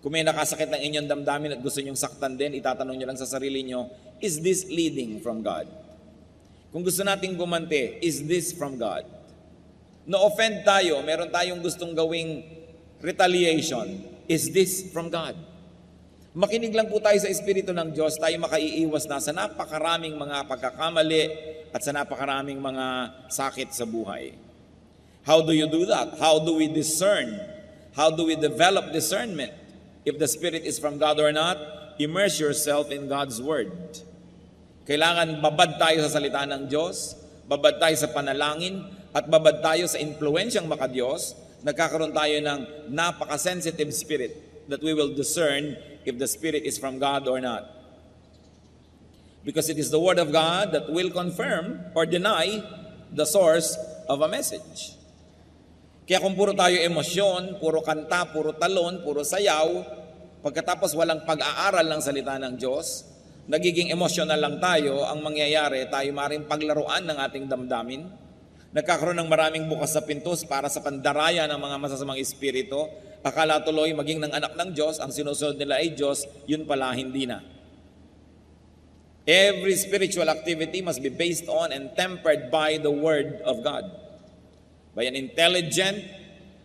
Kung may nakasakit ng inyong damdamin at gusto nyong saktan din, itatanong nyo lang sa sarili nyo, is this leading from God? Kung gusto nating gumante, is this from God? Na-offend tayo, meron tayong gustong gawing retaliation, is this from God? Makinig lang po tayo sa Espiritu ng Diyos, tayo makaiiwas na sa napakaraming mga pagkakamali at sa napakaraming mga sakit sa buhay. How do you do that? How do we discern? How do we develop discernment? If the Spirit is from God or not, immerse yourself in God's Word. Kailangan babad tayo sa salita ng Diyos, babad tayo sa panalangin, at babad tayo sa impluensyang makadiyos. Nagkakaroon tayo ng napaka-sensitive spirit that we will discern if the Spirit is from God or not. Because it is the Word of God that will confirm or deny the source of a message. Kaya kung puro tayo emosyon, puro kanta, puro talon, puro sayaw, pagkatapos walang pag-aaral ng salita ng Diyos, nagiging emosyonal lang tayo, ang mangyayari, tayo maaaring paglaruan ng ating damdamin, nagkakaroon ng maraming bukas sa pintos para sa pandaraya ng mga masasamang espiritu, akala tuloy maging ng anak ng Diyos, ang sinusunod nila ay Diyos, yun pala hindi na. Every spiritual activity must be based on and tempered by the Word of God. By an intelligent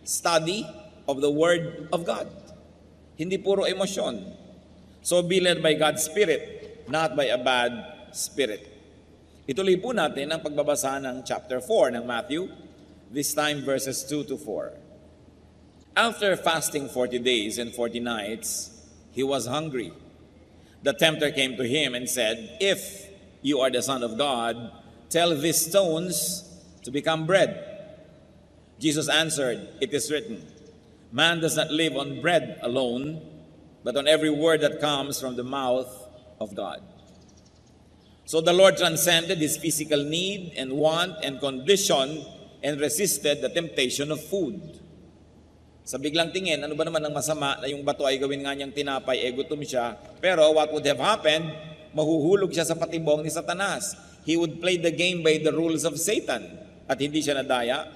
study of the Word of God. Hindi puro emosyon. So be led by God's Spirit, not by a bad spirit. Ituloy po natin ang pagbabasa ng chapter 4 ng Matthew, this time verses 2 to 4. After fasting 40 days and 40 nights, he was hungry. The tempter came to him and said, "If you are the Son of God, tell these stones to become bread." Jesus answered, "It is written, man does not live on bread alone, but on every word that comes from the mouth of God." So the Lord transcended his physical need and want and condition and resisted the temptation of food. Sa biglang tingin, ano ba naman ang masama na yung bato ay gawin nga niyang tinapay, gutom siya. Pero what would have happened? Mahuhulog siya sa patibong ni Satanas. He would play the game by the rules of Satan. At hindi siya nadaya.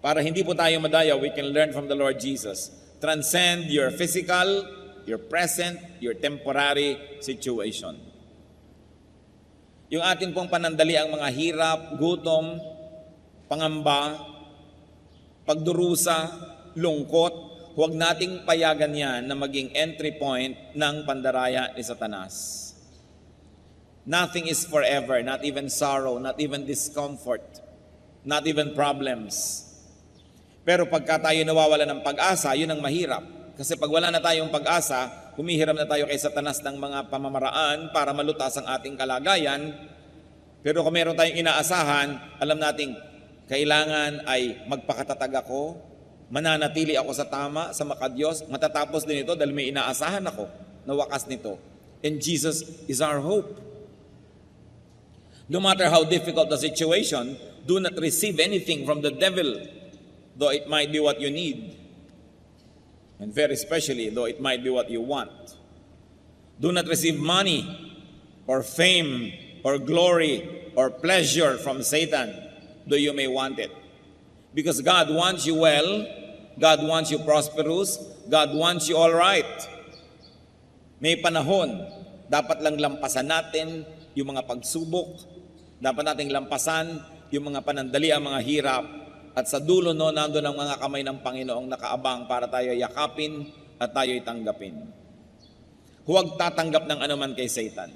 Para hindi po tayo madaya, we can learn from the Lord Jesus. Transcend your physical, your present, your temporary situation. Yung atin pong panandali ang mga hirap, gutom, pangamba, pagdurusa, lungkot, huwag nating payagan yan na maging entry point ng pandaraya ni Satanas. Nothing is forever, not even sorrow, not even discomfort, not even problems. Pero pagka tayo nawawala ng pag-asa, yun ang mahirap. Kasi pag wala na tayong pag-asa, humihiram na tayo kay Satanas ng mga pamamaraan para malutas ang ating kalagayan. Pero kung meron tayong inaasahan, alam nating kailangan ay magpakatatag ako, mananatili ako sa tama, sa makadiyos, matatapos din ito dahil may inaasahan ako na wakas nito. And Jesus is our hope. No matter how difficult the situation, do not receive anything from the devil, though it might be what you need, and very especially, though it might be what you want. Do not receive money, or fame, or glory, or pleasure from Satan, though you may want it. Because God wants you well, God wants you prosperous, God wants you all right. May panahon, dapat lang lampasan natin yung mga pagsubok, dapat nating lampasan yung mga panandali, ang mga hirap, at sa dulo no, nandun ang mga kamay ng Panginoong nakaabang para tayo yakapin at tayo'y tanggapin. Huwag tatanggap ng anuman kay Satan.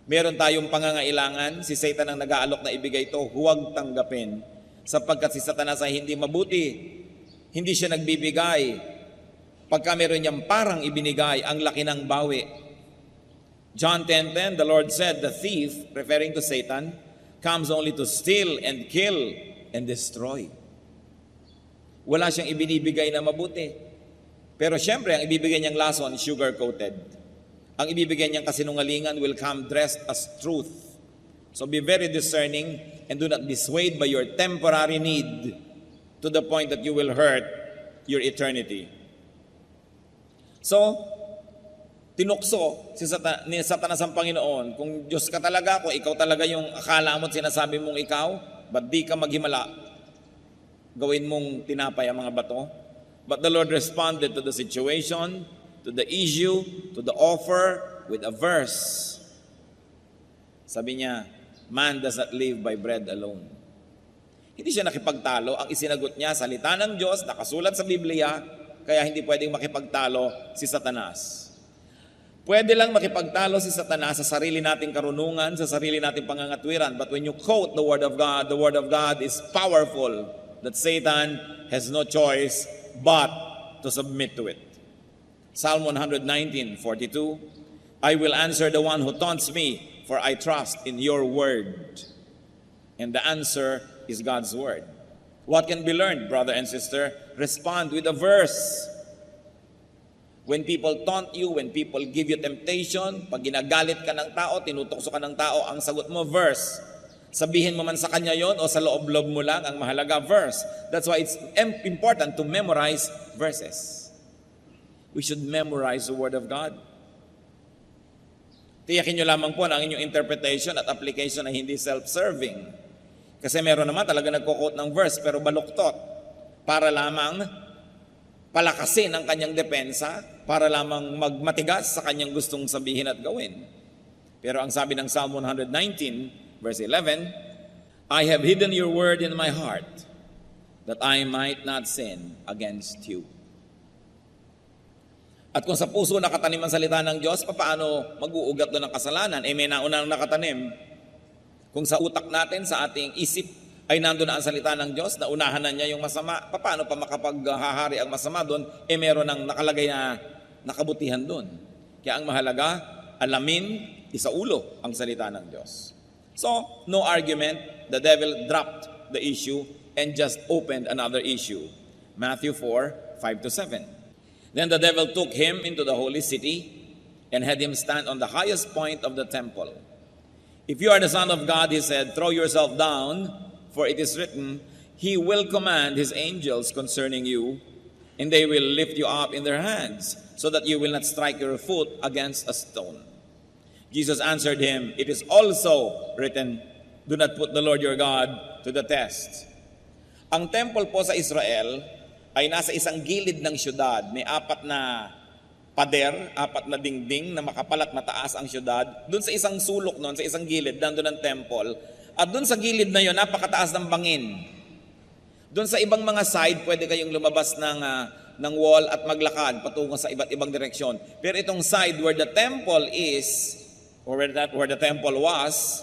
Meron tayong pangangailangan, si Satan ang nag-aalok na ibigay ito, huwag tanggapin. Sapagkat si Satanas ay hindi mabuti, hindi siya nagbibigay. Pagka meron niyang parang ibinigay, ang laki ng bawi. John 10:10, the Lord said, the thief, referring to Satan, comes only to steal and kill and destroy. Wala siyang ibinibigay na mabuti. Pero syempre, ang ibibigay niyang lason, sugar-coated. Ang ibibigay niyang kasinungalingan will come dressed as truth. So be very discerning and do not be swayed by your temporary need to the point that you will hurt your eternity. So, tinukso ni Satanas ang Panginoon. Kung Diyos ka talaga, kung ikaw talaga yung akala mo at sinasabi mong ikaw, ba't di ka maghimala? Gawin mong tinapay ang mga bato. But the Lord responded to the situation, to to the issue, to the offer with a verse. Sabi niya, man does not live by bread alone. Hindi siya nakipagtalo. Ang isinagot niya, salita ng Diyos, nakasulat sa Biblia, kaya hindi pwedeng makipagtalo si Satanas. Pwede lang makipagtalo si Satanas sa sarili nating karunungan, sa sarili nating pangangatwiran. But when you quote the Word of God is powerful that Satan has no choice but to submit to it. Psalm 119:42, I will answer the one who taunts me, for I trust in your word. And the answer is God's word. What can be learned, brother and sister? Respond with a verse. When people taunt you, when people give you temptation, pag ginagalit ka ng tao, tinutokso ka ng tao, ang sagot mo, verse. Sabihin mo man sa kanya yon o sa loob-loob mo lang, ang mahalaga, verse. That's why it's important to memorize verses. We should memorize the Word of God. Tiyakin nyo lamang po na ang inyong interpretation at application ay hindi self-serving. Kasi meron naman talaga nagko-quote ng verse pero baluktot para lamang palakasin ang kanyang depensa, para lamang magmatigas sa kanyang gustong sabihin at gawin. Pero ang sabi ng Psalm 119, verse 11, I have hidden your word in my heart that I might not sin against you. At kung sa puso nakatanim ang salita ng Diyos, paano mag-uugat doon ng kasalanan? May naunang nakatanim. Kung sa utak natin, sa ating isip, ay nandun na ang salita ng Diyos, naunahan na niya yung masama, paano pa makapaghahari ang masama doon? Meron ng nakalagay na nakabutihan doon. Kaya ang mahalaga, alamin, isaulo ang salita ng Diyos. So, no argument, the devil dropped the issue and just opened another issue. Matthew 4:5-7. Then the devil took him into the holy city and had him stand on the highest point of the temple. If you are the Son of God, he said, throw yourself down, for it is written, he will command his angels concerning you, and they will lift you up in their hands, so that you will not strike your foot against a stone. Jesus answered him, it is also written, do not put the Lord your God to the test. Ang temple po sa Israel ay nasa isang gilid ng syudad. May 4 na pader, 4 na dingding na makapal at mataas ang syudad. Doon sa isang sulok noon, sa isang gilid, nandun ang temple. At doon sa gilid na yon, napakataas ng bangin. Doon sa ibang mga side, pwede kayong lumabas ng wall at maglakad patungo sa iba't ibang direksyon. Pero itong side where the temple is, or where the temple was,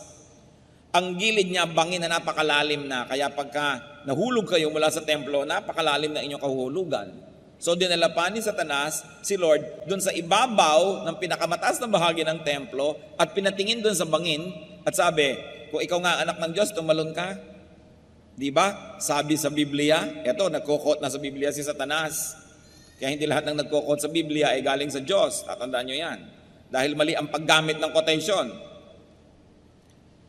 ang gilid niya bangin na napakalalim na. Kaya pagka nahulog kayo mula sa templo, napakalalim na inyong kahuhulugan. So dinala pa ni Satanas si Lord doon sa ibabaw ng pinakamataas na bahagi ng templo at pinatingin doon sa bangin at sabi, kung ikaw nga anak ng Diyos, tumalon ka. Di ba? Sabi sa Biblia, eto, nagkukot na sa Biblia si Satanas. Kaya hindi lahat ng nagkukot sa Biblia ay galing sa Diyos. Tatandaan nyo yan. Dahil mali ang paggamit ng quotation.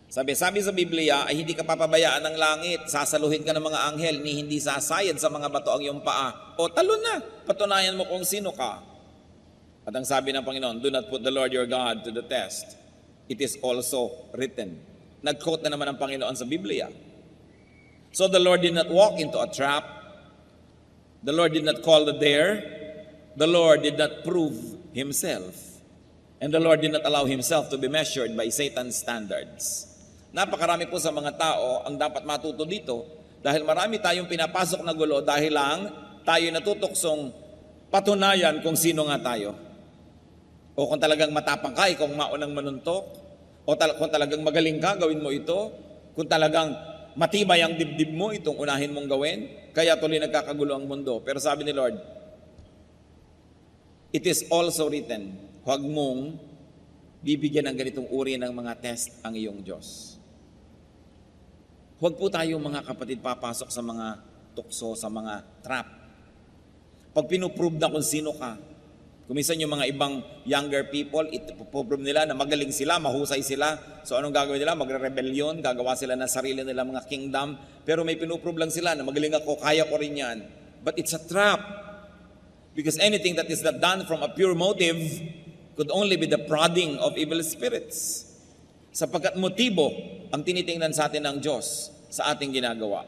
Sabi sa Biblia ay hindi ka papabayaan ng langit, sasaluhin ka ng mga anghel, ni hindi sasayad sa mga bato ang iyong paa. O talon na, patunayan mo kung sino ka. At ang sabi ng Panginoon, do not put the Lord your God to the test. It is also written. Nag-quote na naman ang Panginoon sa Biblia. So the Lord did not walk into a trap. The Lord did not call the dare. The Lord did not prove Himself. And the Lord did not allow Himself to be measured by Satan's standards. Napakarami po sa mga tao ang dapat matuto dito dahil marami tayong pinapasok na gulo dahil lang tayo natutuksong patunayan kung sino nga tayo. O kung talagang matapang ka, kung maunang manuntok, o kung talagang magaling ka, gawin mo ito. Kung talagang matibay ang dibdib mo, itong unahin mong gawin. Kaya tuloy nagkakagulo ang mundo. Pero sabi ni Lord, it is also written, huwag mong bibigyan ng ganitong uri ng mga test ang iyong Diyos. Huwag po tayo mga kapatid papasok sa mga tukso, sa mga trap. Pag pinuprove na kung sino ka, kuminsan yung mga ibang younger people, ipoprove nila na magaling sila, mahusay sila. So anong gagawin nila? Magre-rebellion, gagawa sila ng sarili nila mga kingdom. Pero may pinuprove lang sila na magaling ako, kaya ko rin yan. But it's a trap. Because anything that is not done from a pure motive could only be the prodding of evil spirits. Sapagkat motibo ang tinitingnan sa atin ng Diyos sa ating ginagawa.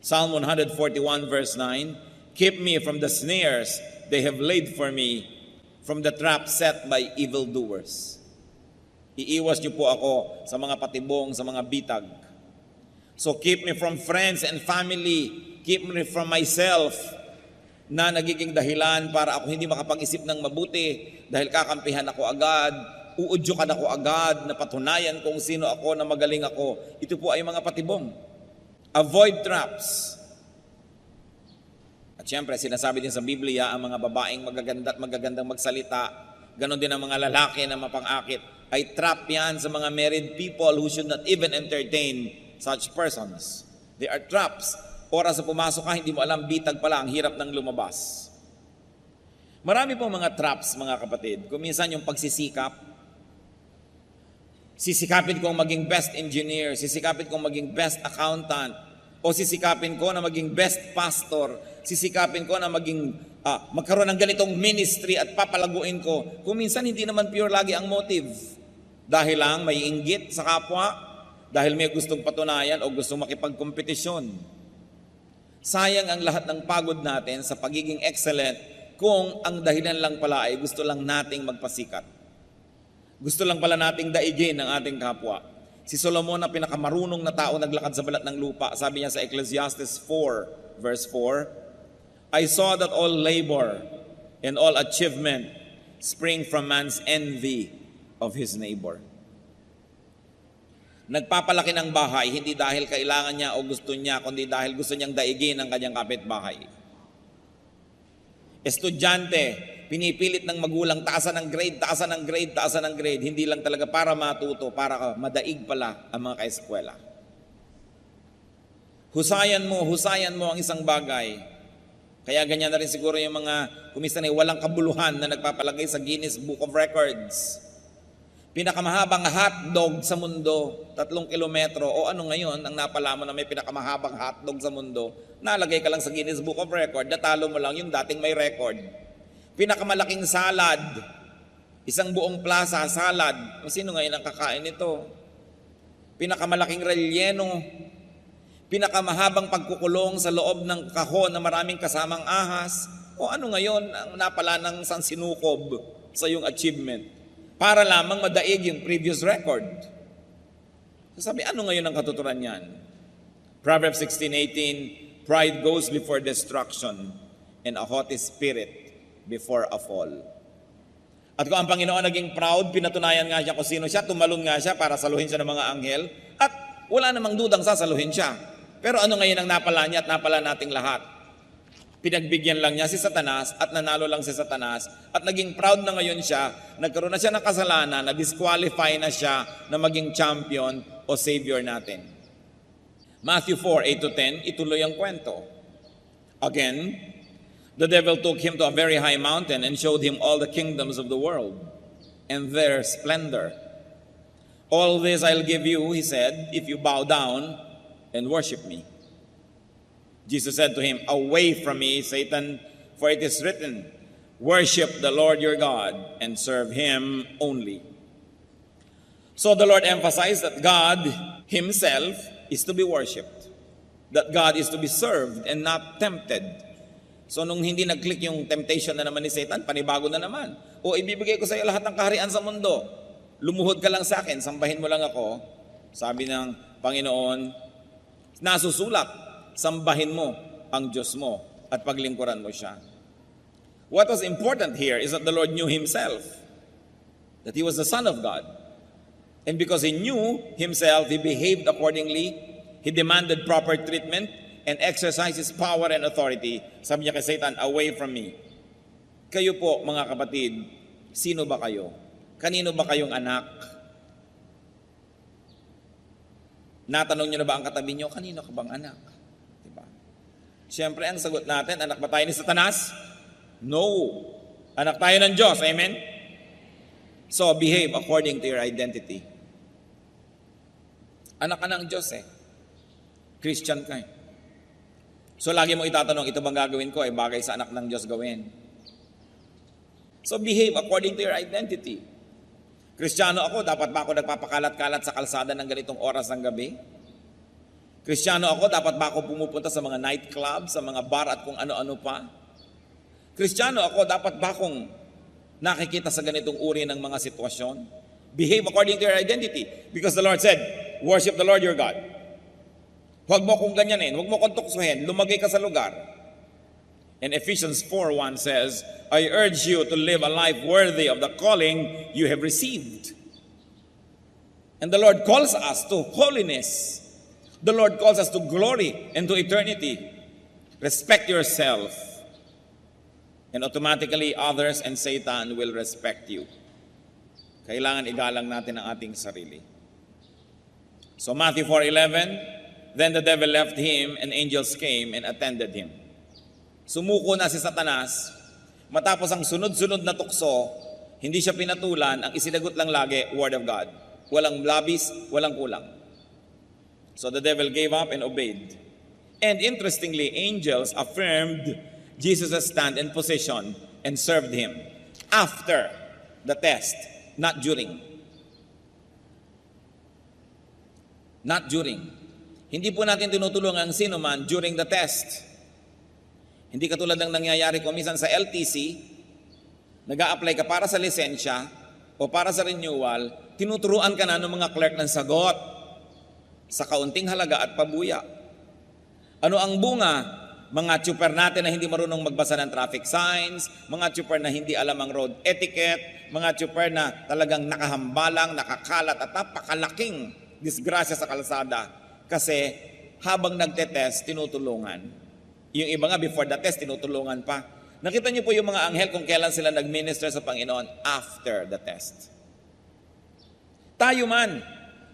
Psalm 141 verse 9, keep me from the snares they have laid for me, from the trap set by evildoers. Iiwas niyo po ako sa mga patibong, sa mga bitag. So keep me from friends and family. Keep me from myself na nagiging dahilan para ako hindi makapag-isip ng mabuti dahil kakampihan ako agad, uudyukan ako agad, na patunayan kung sino ako, na magaling ako. Ito po ay mga patibong. Avoid traps. At syempre, sinasabi din sa Biblia, ang mga babaeng magaganda at magagandang magsalita, ganon din ang mga lalaki na mapang-akit, ay trap yan sa mga married people who should not even entertain such persons. They are traps. Oras na pumasok ka, hindi mo alam, bitag pala, ang hirap ng lumabas. Marami pong mga traps, mga kapatid. Kung minsan yung pagsisikap, sisikapin kong maging best engineer, sisikapin kong maging best accountant, o sisikapin ko na maging best pastor, sisikapin ko na maging magkaroon ng ganitong ministry at papalaguin ko. Kung minsan hindi naman pure lagi ang motive. Dahil lang may inggit sa kapwa, dahil may gustong patunayan o gustong makipagkompetisyon. Sayang ang lahat ng pagod natin sa pagiging excellent kung ang dahilan lang pala ay gusto lang nating magpasikat. Gusto lang pala nating daigin ang ating kapwa. Si Solomon na pinakamarunong na tao naglakad sa balat ng lupa, sabi niya sa Ecclesiastes 4, verse 4, I saw that all labor and all achievement spring from man's envy of his neighbor. Nagpapalaki ng bahay, hindi dahil kailangan niya o gusto niya, kundi dahil gusto niyang daigin ang kanyang kapitbahay. Estudyante, pinipilit ng magulang, taasan ng grade, taasan ng grade, taasan ng grade. Hindi lang talaga para matuto, para madaig pala ang mga kaeskwela. Husayan mo ang isang bagay. Kaya ganyan na rin siguro yung mga kumisan ay walang kabuluhan na nagpapalagay sa Guinness Book of Records. Pinakamahabang hotdog sa mundo, 3 kilometro. O ano ngayon, ang napala mo na may pinakamahabang hotdog sa mundo, nalagay ka lang sa Guinness Book of Record, natalo mo lang yung dating may record. Pinakamalaking salad, isang buong plaza, salad. Sino ngayon ang kakain nito? Pinakamalaking relleno, pinakamahabang pagkukulong sa loob ng kahon na maraming kasamang ahas. O ano ngayon ang napala ng sansinukob sa iyong achievement? Para lamang madaig yung previous record. So sabi, ano ngayon ang katuturan niyan? Proverbs 16:18, pride goes before destruction and a haughty spirit before a fall. At kung ang Panginoon naging proud, pinatunayan nga siya kung sino siya, tumalon nga siya para saluhin siya ng mga anghel, at wala namang dudang sasaluhin siya. Pero ano ngayon ang napala niya at napala nating lahat? Pinagbigyan lang niya si Satanas at nanalo lang si Satanas at naging proud na ngayon siya, nagkaroon na siya ng kasalanan, na-disqualify na siya na maging champion o savior natin. Matthew 4:8-10, ituloy ang kwento. Again, the devil took him to a very high mountain and showed him all the kingdoms of the world and their splendor. All this I'll give you, he said, if you bow down and worship me. Jesus said to him, away from me, Satan, for it is written, worship the Lord your God and serve him only. So the Lord emphasized that God himself is to be worshipped, that God is to be served and not tempted. So nung hindi nag-click yung temptation na naman ni Satan, panibago na naman. O ibibigay ko sa iyo lahat ng kaharian sa mundo. Lumuhod ka lang sa akin, sambahin mo lang ako. Sabi ng Panginoon, nasusulat, sambahin mo ang Diyos mo at paglingkuran mo siya. What was important here is that the Lord knew himself, that he was the Son of God. And because he knew himself, he behaved accordingly, he demanded proper treatment, and exercised his power and authority. Sabi niya kay Satan, away from me. Kayo po, mga kapatid, sino ba kayo? Kanino ba kayong anak? Natanong niyo na ba ang katabi niyo, kanino ka bang anak? Siyempre, ang sagot natin, anak ba tayo ni Satanas? No. Anak tayo ng Diyos. Amen? So, behave according to your identity. Anak ka ng Diyos Christian ka So, lagi mo itatanong, ito bang gagawin ko? Bagay sa anak ng Diyos gawin. So, behave according to your identity. Kristiyano ako, dapat ba ako nagpapakalat-kalat sa kalsada ng ganitong oras ng gabi? Kristiyano ako, dapat ba ako pumupunta sa mga nightclub, sa mga bar at kung ano-ano pa? Kristiyano ako, dapat ba akong nakikita sa ganitong uri ng mga sitwasyon? Behave according to your identity. Because the Lord said, worship the Lord your God. Huwag mo kong ganyanin, huwag mo kong tuksuhin, lumagay ka sa lugar. And Ephesians 4:1 says, I urge you to live a life worthy of the calling you have received. And the Lord calls us to holiness. The Lord calls us to glory and to eternity. Respect yourself. And automatically others and Satan will respect you. Kailangan igalang natin ang ating sarili. So Matthew 4:11, then the devil left him and angels came and attended him. Sumuko na si Satanas, matapos ang sunod-sunod na tukso, hindi siya pinatulan, ang isinagot lang lagi, Word of God. Walang labis, walang kulang. So the devil gave up and obeyed. And interestingly, angels affirmed Jesus' stand and position and served him after the test, not during. Not during. Hindi po natin tinutulungan ang sino man during the test. Hindi katulad ng nangyayari ko minsan sa LTC, nag-a-apply ka para sa lisensya o para sa renewal, tinuturuan ka na ng mga clerk ng sagot sa kaunting halaga at pabuya. Ano ang bunga? Mga tsuper natin na hindi marunong magbasa ng traffic signs, mga tsuper na hindi alam ang road etiquette, mga tsuper na talagang nakahambalang, nakakalat at napakalaking disgrasya sa kalsada. Kasi habang nagtetest, tinutulungan. Yung iba nga before the test, tinutulungan pa. Nakita niyo po yung mga anghel kung kailan sila nag-minister sa Panginoon after the test. Tayo man,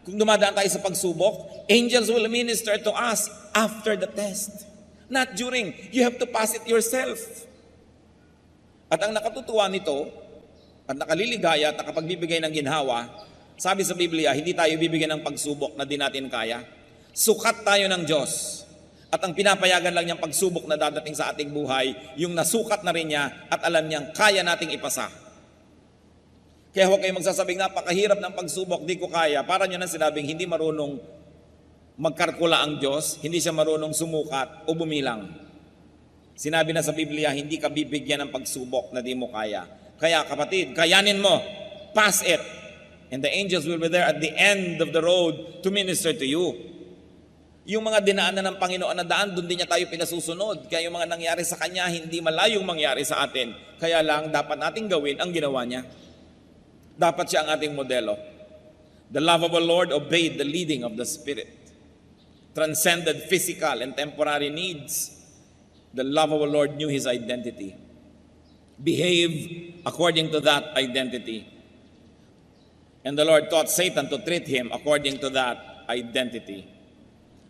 kung dumadaan tayo sa pagsubok, angels will minister to us after the test. Not during. You have to pass it yourself. At ang nakatutuwa nito, at nakaliligaya at nakapagbibigay ng ginhawa, sabi sa Biblia, hindi tayo bibigyan ng pagsubok na di natin kaya. Sukat tayo ng Diyos. At ang pinapayagan lang niyang pagsubok na dadating sa ating buhay, yung nasukat na rin niya at alam niyang kaya nating ipasa. Kaya huwag kayong magsasabing napakahirap ng pagsubok, di ko kaya. Para niyo nang sinabing hindi marunong magkalkula ang Diyos, hindi siya marunong sumukat o bumilang. Sinabi na sa Biblia, hindi ka bibigyan ng pagsubok na di mo kaya. Kaya kapatid, kayanin mo, pass it. And the angels will be there at the end of the road to minister to you. Yung mga dinaanan ng Panginoon na daan, doon din niya tayo pinasusunod. Kaya yung mga nangyari sa Kanya, hindi malayong mangyari sa atin. Kaya lang, dapat nating gawin ang ginawa niya. Dapat siya ang ating modelo. The lovable Lord obeyed the leading of the Spirit. Transcended physical and temporary needs. The lovable Lord knew His identity. Behave according to that identity. And the Lord taught Satan to treat him according to that identity.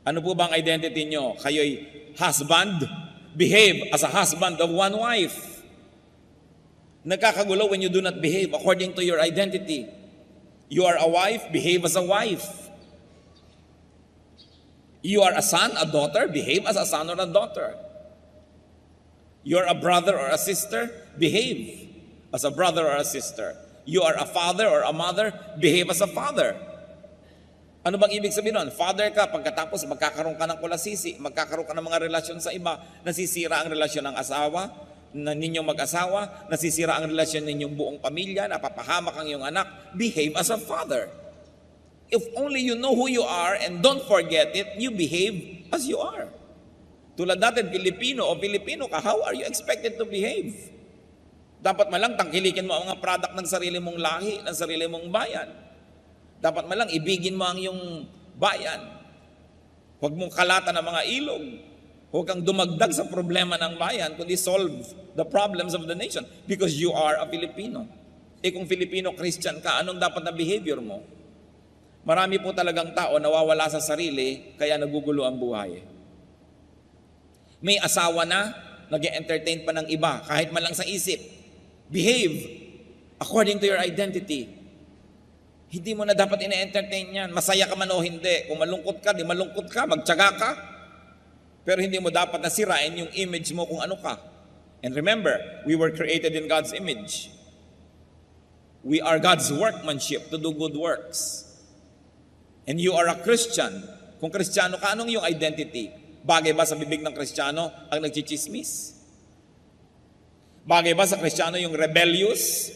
Ano po bang identity nyo? Kayo'y husband? Behave as a husband of one wife. Nagkakagulo when you do not behave according to your identity. You are a wife, behave as a wife. You are a son, a daughter, behave as a son or a daughter. You are a brother or a sister, behave as a brother or a sister. You are a father or a mother, behave as a father. Ano bang ibig sabihin nun? Father ka, pagkatapos magkakaroon ka ng kulasisi, magkakaroon ka ng mga relasyon sa iba, nasisira ang relasyon ng asawa, na ninyong mag-asawa, nasisira ang relasyon ninyong buong pamilya, napapahamak ang iyong anak, behave as a father. If only you know who you are and don't forget it, you behave as you are. Tulad natin, Pilipino o Pilipino ka, how are you expected to behave? Dapat malang tangkilikin mo ang mga product ng sarili mong lahi, ng sarili mong bayan. Dapat malang ibigin mo ang iyong bayan. Huwag mong kalatan ang mga ilog. Huwag kang dumagdag sa problema ng bayan, kundi solve the problems of the nation because you are a Filipino. Kung Filipino Christian ka, anong dapat na behavior mo? Marami po talagang tao nawawala sa sarili, kaya nagugulo ang buhay. May asawa na, nag-entertain pa ng iba, kahit man lang sa isip. Behave according to your identity. Hindi mo na dapat ina-entertain yan. Masaya ka man o hindi. Kung malungkot ka, di malungkot ka, magtiyaga ka. Pero hindi mo dapat nasirain yung image mo kung ano ka. And remember, we were created in God's image. We are God's workmanship to do good works. And you are a Christian. Kung Kristiyano ka, anong yung identity? Bagay ba sa bibig ng Kristiyano ang nagchichismis? Bagay ba sa Kristiyano yung rebellious,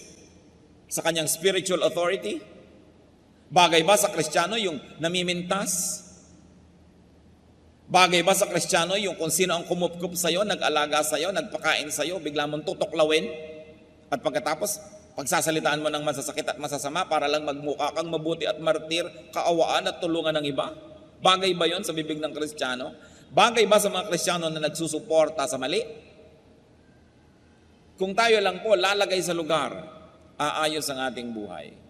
sa kanyang spiritual authority? Bagay ba sa Kristiyano yung namimintas? Bagay ba sa Kristiyano yung kung sino ang kumupkup sa'yo, nag-alaga sa'yo, nagpakain sa'yo, bigla mong tutuklawin? At pagkatapos, pagsasalitaan mo ng masasakit at masasama para lang magmukha kang mabuti at martir, kaawaan at tulungan ng iba? Bagay ba yon sa bibig ng Kristiyano? Bagay ba sa mga Kristiyano na nagsusuporta sa mali? Kung tayo lang po lalagay sa lugar, aayos ang ating buhay.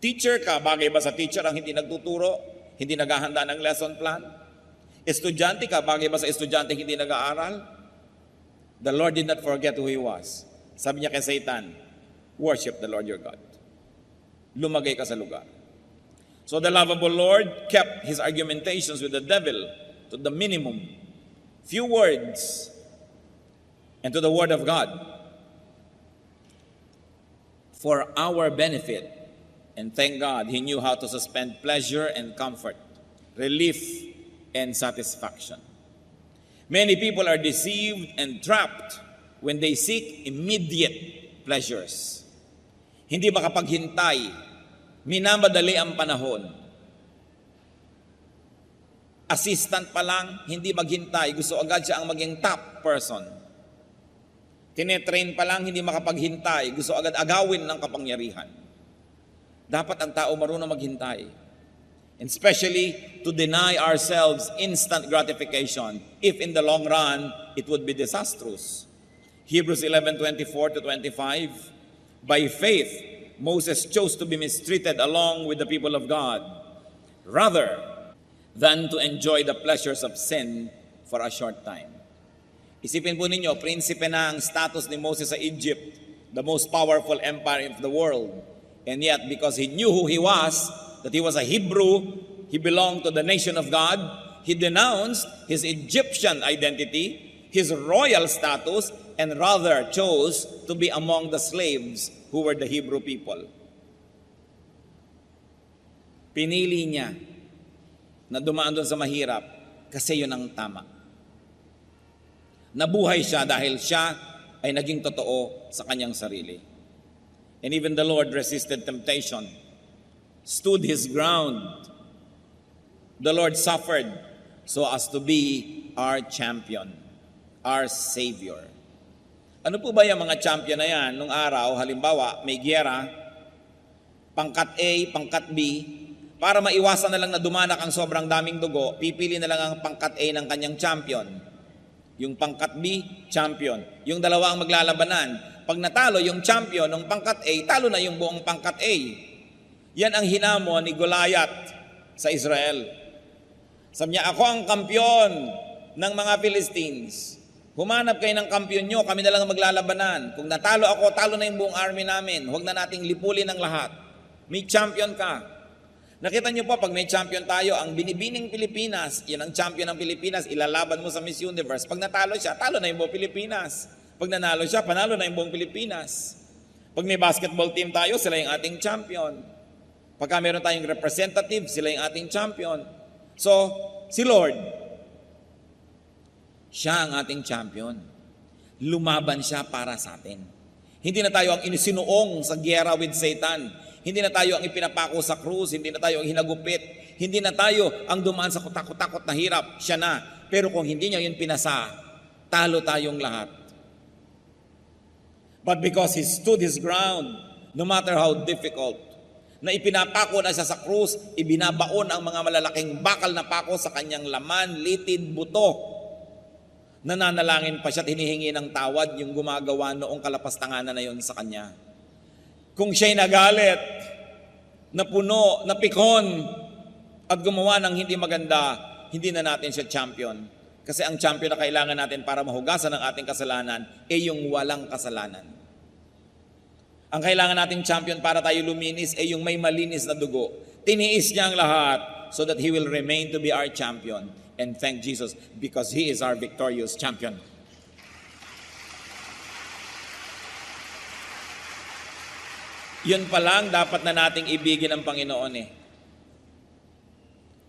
Teacher ka, bagay ba sa teacher ang hindi nagtuturo, hindi naghahanda ng lesson plan? Estudyante ka, bagay ba sa estudyante hindi nag-aaral? The Lord did not forget who He was. Sabi niya kay Satan, worship the Lord your God. Lumagay ka sa lugar. So the lovable Lord kept His argumentations with the devil to the minimum. Few words and to the Word of God for our benefit. And thank God, He knew how to suspend pleasure and comfort, relief and satisfaction. Many people are deceived and trapped when they seek immediate pleasures. Hindi makapaghintay, minamadali ang panahon. Assistant pa lang, hindi maghintay, gusto agad siya ang maging top person. Tinetrain pa lang, hindi makapaghintay, gusto agad agawin ng kapangyarihan. Dapat ang tao marunong maghintay. And especially to deny ourselves instant gratification if in the long run it would be disastrous. Hebrews 11:24-25, by faith Moses chose to be mistreated along with the people of God rather than to enjoy the pleasures of sin for a short time. Isipin po ninyo, prinsipe na ang status ni Moses sa Egypt, the most powerful empire of the world. And yet, because he knew who he was, that he was a Hebrew, he belonged to the nation of God, he denounced his Egyptian identity, his royal status, and rather chose to be among the slaves who were the Hebrew people. Pinili niya na dumaan doon sa mahirap kasi yun ang tama. Nabuhay siya dahil siya ay naging totoo sa kanyang sarili. And even the Lord resisted temptation, stood His ground. The Lord suffered so as to be our champion, our Savior. Ano po ba yung mga champion na yan? Nung araw, halimbawa, may giyera, pangkat A, pangkat B, para maiwasan na lang na dumanak ang sobrang daming dugo, pipili na lang ang pangkat A ng kanyang champion. Yung pangkat B, champion. Yung dalawa ang maglalabanan. Pag natalo yung champion ng pangkat A, talo na yung buong pangkat A. Yan ang hinamon ni Goliath sa Israel. Sabi niya, ako ang kampiyon ng mga Philistines. Humanap kayo ng kampiyon nyo, kami na lang maglalabanan. Kung natalo ako, talo na yung buong army namin. Huwag na nating lipulin ang lahat. May champion ka. Nakita niyo po, pag may champion tayo, ang binibining Pilipinas, yan ang champion ng Pilipinas, ilalaban mo sa Miss Universe. Pag natalo siya, talo na yung buong Pilipinas. Pag nanalo siya, panalo na yung buong Pilipinas. Pag may basketball team tayo, sila yung ating champion. Pagka meron tayong representative, sila yung ating champion. So, si Lord, siya ang ating champion. Lumaban siya para sa atin. Hindi na tayo ang inisinuong sa giyera with Satan. Hindi na tayo ang ipinapako sa krus. Hindi na tayo ang hinagupit. Hindi na tayo ang dumaan sa kutakot-takot na hirap. Siya na. Pero kung hindi niya yun pinasa, talo tayong lahat. But because He stood His ground, no matter how difficult, na ipinapako na siya sa krus, ibinabaon ang mga malalaking bakal na pako sa kanyang laman, litid, buto. Nananalangin pa siya at hinihingi ng tawad yung gumagawa noong kalapastanganan na yon sa kanya. Kung siya'y nagalit, napuno, napikon, at gumawa ng hindi maganda, hindi na natin siya champion. Kasi ang champion na kailangan natin para mahugasan ang ating kasalanan ay yung walang kasalanan. Ang kailangan nating champion para tayo luminis ay yung may malinis na dugo. Tiniis niya ang lahat so that He will remain to be our champion. And thank Jesus because He is our victorious champion. Yun pa lang dapat na nating ibigin ang Panginoon eh.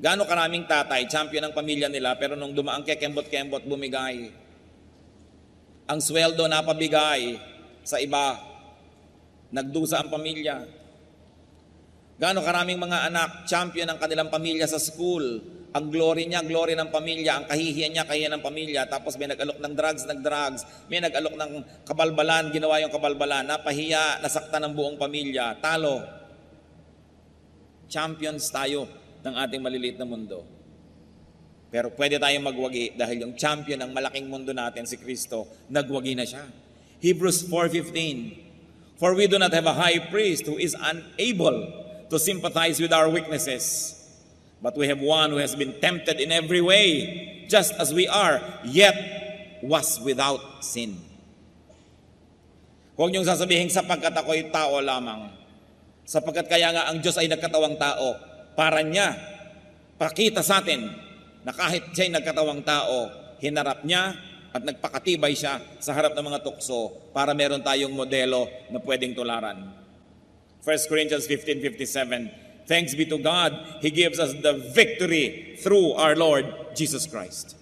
Gaano karaming tatay, champion ng pamilya nila, pero nung dumaang kekembot-kembot, bumigay. Ang sweldo napabigay sa iba. Nagdusa ang pamilya. Gaano karaming mga anak, champion ang kanilang pamilya sa school. Ang glory niya, glory ng pamilya. Ang kahihiyan niya, kahihiyan ng pamilya. Tapos may nag-alok ng drugs, nag-drugs. May nag-alok ng kabalbalan, ginawa yung kabalbalan. Napahiya, nasaktan ng buong pamilya. Talo. Champions tayo ng ating maliliit na mundo. Pero pwede tayong magwagi dahil yung champion ng malaking mundo natin, si Kristo, nagwagi na siya. Hebrews 4:15, For we do not have a high priest who is unable to sympathize with our weaknesses, but we have one who has been tempted in every way, just as we are, yet was without sin. Huwag niyong sasabihin, sapagkat ako'y tao lamang. Sapagkat kaya nga ang Diyos ay nagkatawang tao, para niya, pakita sa atin, na kahit siya'y nagkatawang tao, hinarap niya at nagpakatibay siya sa harap ng mga tukso para meron tayong modelo na pwedeng tularan. 1 Corinthians 15:57, Thanks be to God, He gives us the victory through our Lord Jesus Christ.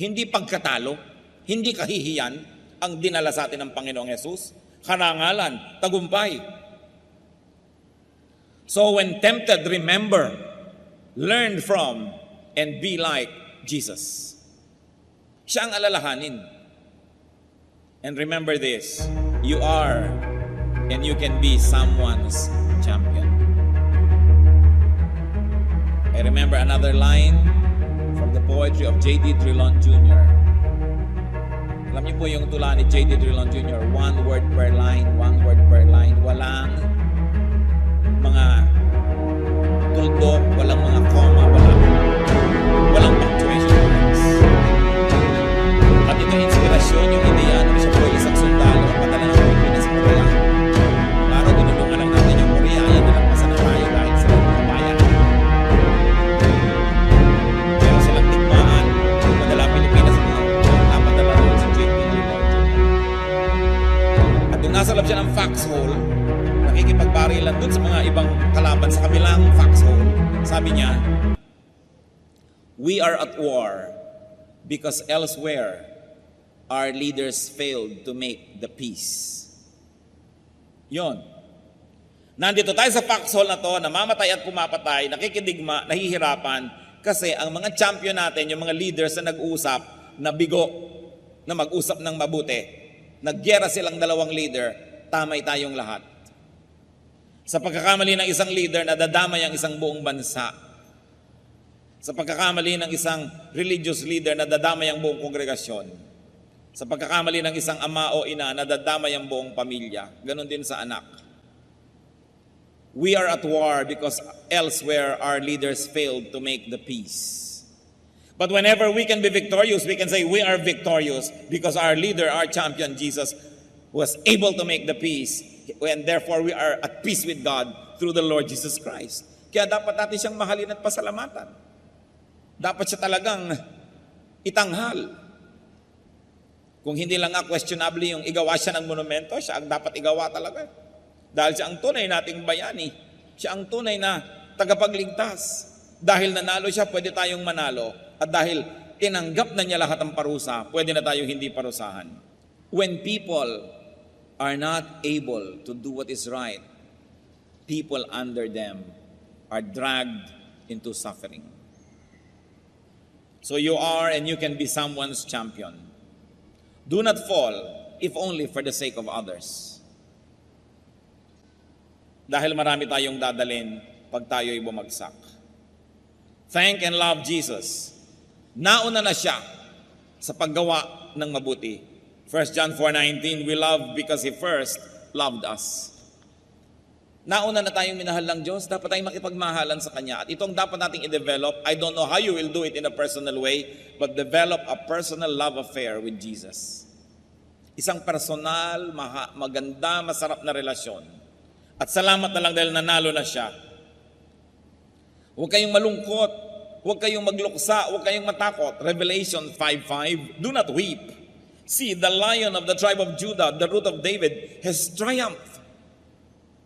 Hindi pagkatalo, hindi kahihiyan ang dinala sa atin ng Panginoong Yesus. Karangalan, tagumpay. So when tempted, remember, learn from, and be like Jesus. Siya ang alalahanin. And remember this, you are and you can be someone's champion. I remember another line from the poetry of J.D. Drilon Jr. Alam niyo po yung tula ni J.D. Drilon Jr., one word per line, walang mga tuldok, walang mga comma, walang punctuation marks. At ito inspirasyon, yung ideya na siya po isang sundalo, padala ng Pilipinas sa Korea. Para tinulungan lang natin yung Korea, yan nilagpasan na tayo dahil sa mga kabayan. Pero silang tikmaan, padala Pilipinas sa mga napadala doon si J.D. Drilon. At nung nasa loob siya ng foxhole, nakikipagbarilan doon sa mga ibang kalaban sa kabilang foxhole, sabi niya, we are at war because elsewhere our leaders failed to make the peace. Yon. Nandito tayo sa foxhole na to, namamatay at pumapatay, nakikidigma, nahihirapan, kasi ang mga champion natin, yung mga leaders na nag-usap, na bigo, na mag-usap ng mabuti, nagyera silang dalawang leader, tamay tayong lahat. Sa pagkakamali ng isang leader, nadadamay ang isang buong bansa. Sa pagkakamali ng isang religious leader, nadadamay ang buong kongregasyon. Sa pagkakamali ng isang ama o ina, nadadamay ang buong pamilya. Ganon din sa anak. We are at war because elsewhere our leaders failed to make the peace. But whenever we can be victorious, we can say we are victorious because our leader, our champion, Jesus, was able to make the peace. And therefore we are at peace with God through the Lord Jesus Christ. Kaya dapat natin siyang mahalin at pasalamatan. Dapat siya talagang itanghal. Kung hindi lang nga questionable yung igawa siya ng monumento, siya ang dapat igawa talaga. Dahil siya ang tunay nating bayani. Siya ang tunay na tagapagligtas. Dahil nanalo siya, pwede tayong manalo. At dahil tinanggap na niya lahat ng parusa, pwede na tayong hindi parusahan. When people are not able to do what is right, people under them are dragged into suffering. So you are and you can be someone's champion. Do not fall, if only for the sake of others. Dahil marami tayong dadalhin pag tayo'y bumagsak. Thank and love Jesus. Nauna na siya sa paggawa ng mabuti. 1 John 4:19, we love because He first loved us. Nauna na tayong minahal ng Diyos, dapat tayong makipagmahalan sa Kanya. At itong dapat nating i-develop, I don't know how you will do it in a personal way, but develop a personal love affair with Jesus. Isang personal, maganda, masarap na relasyon. At salamat na lang dahil nanalo na siya. Huwag kayong malungkot, huwag kayong magluksa, huwag kayong matakot. Revelation 5:5, do not weep. See, the Lion of the tribe of Judah, the Root of David, has triumphed.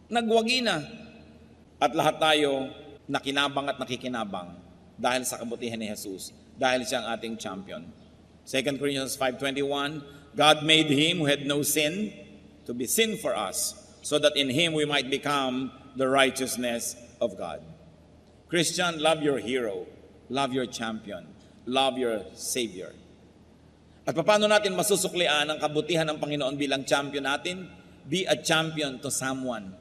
Nagwagi na. At lahat tayo nakinabang at nakikinabang dahil sa kabutihan ni Jesus, dahil siya ang ating champion. 2 Corinthians 5:21, God made Him who had no sin to be sin for us, so that in Him we might become the righteousness of God. Christian, love your hero, love your champion, love your Savior. At paano natin masusuklian ang kabutihan ng Panginoon bilang champion natin? Be a champion to someone.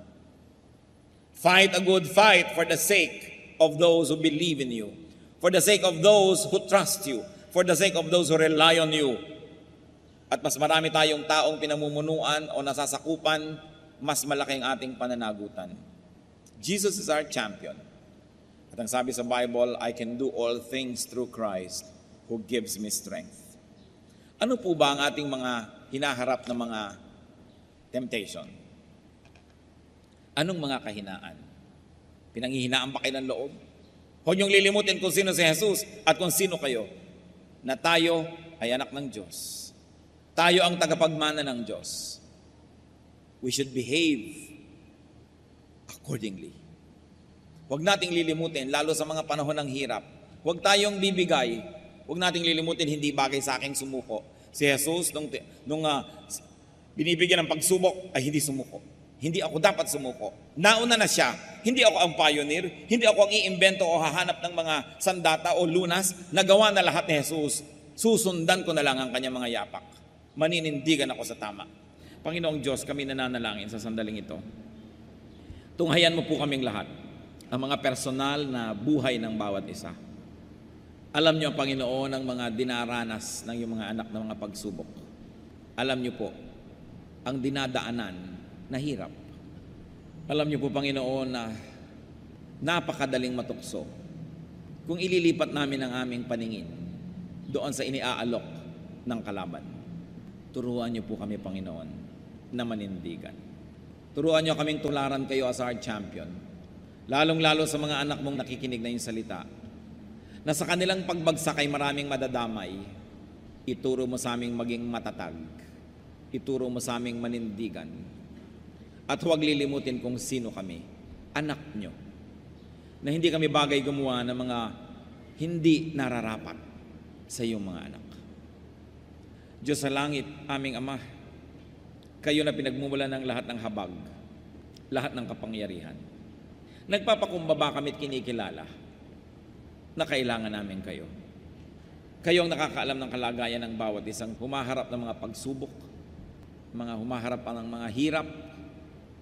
Fight a good fight for the sake of those who believe in you, for the sake of those who trust you, for the sake of those who rely on you. At mas marami tayong taong pinamumunuan o nasasakupan, mas malaking ating pananagutan. Jesus is our champion. At ang sabi sa Bible, I can do all things through Christ who gives me strength. Ano po ba ang ating mga hinaharap na mga temptation? Anong mga kahinaan? Pinanghihinaan ba kayo ng loob? Huwag niyong lilimutin kung sino si Jesus at kung sino kayo, na tayo ay anak ng Diyos. Tayo ang tagapagmana ng Diyos. We should behave accordingly. Huwag nating lilimutin, lalo sa mga panahon ng hirap. Huwag tayong bibigay. Huwag nating lilimutin, hindi bagay sa aking sumuko. Si Jesus, nung binibigyan ng pagsubok, ay hindi sumuko. Hindi ako dapat sumuko. Nauna na siya. Hindi ako ang pioneer. Hindi ako ang iimbento o hahanap ng mga sandata o lunas. Nagawa na lahat ni Jesus. Susundan ko na lang ang kanyang mga yapak. Maninindigan ako sa tama. Panginoong Diyos, kami nananalangin sa sandaling ito. Tunghayan mo po kaming lahat. Ang mga personal na buhay ng bawat isa. Alam niyo, Panginoon, ang mga dinaranas ng iyong mga anak ng mga pagsubok. Alam niyo po, ang dinadaanan na hirap. Alam niyo po, Panginoon, na napakadaling matukso kung ililipat namin ang aming paningin doon sa iniaalok ng kalaban. Turuan niyo po kami, Panginoon, na manindigan. Turuan niyo kaming tularan kayo as our champion. Lalong-lalo sa mga anak mong nakikinig na yung salita, na sa kanilang pagbagsak ay maraming madadamay, ituro mo sa aming maging matatag, ituro mo sa aming manindigan, at huwag lilimutin kung sino kami, anak nyo, na hindi kami bagay gumawa ng mga hindi nararapat sa iyong mga anak. Diyos sa langit, aming Ama, kayo na pinagmumulan ng lahat ng habag, lahat ng kapangyarihan. Nagpapakumbaba kami at kinikilala na kailangan namin kayo. Kayo ang nakakaalam ng kalagayan ng bawat isang humaharap ng mga pagsubok, mga humaharap ng mga hirap,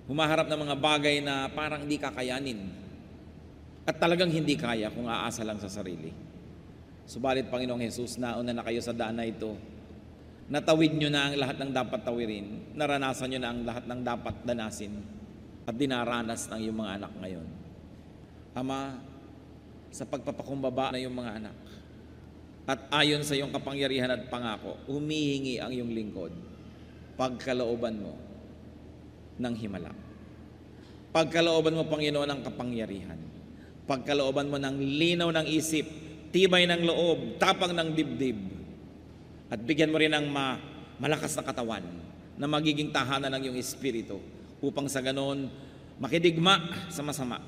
humaharap ng mga bagay na parang hindi kakayanin at talagang hindi kaya kung aasa lang sa sarili. Subalit, Panginoong Jesus, nauna na kayo sa daan na ito. Natawid nyo na ang lahat ng dapat tawirin, naranasan nyo na ang lahat ng dapat danasin at dinaranas ng iyong mga anak ngayon. Ama, sa pagpapakumbaba na iyong mga anak. At ayon sa iyong kapangyarihan at pangako, humihingi ang iyong lingkod. Pagkalooban mo ng himala. Pagkalooban mo, Panginoon, ng kapangyarihan. Pagkalooban mo ng linaw ng isip, tibay ng loob, tapang ng dibdib. At bigyan mo rin ng malakas na katawan na magiging tahanan ng iyong espiritu upang sa ganon makidigma sa masama.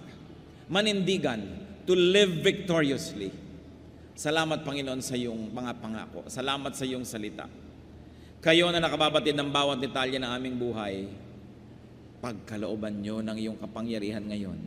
Manindigan to live victoriously. Salamat, Panginoon, sa iyong mga pangako. Salamat sa iyong salita. Kayo na nakababatid ng bawat detalye ng aming buhay, pagkalooban nyo ng iyong kapangyarihan ngayon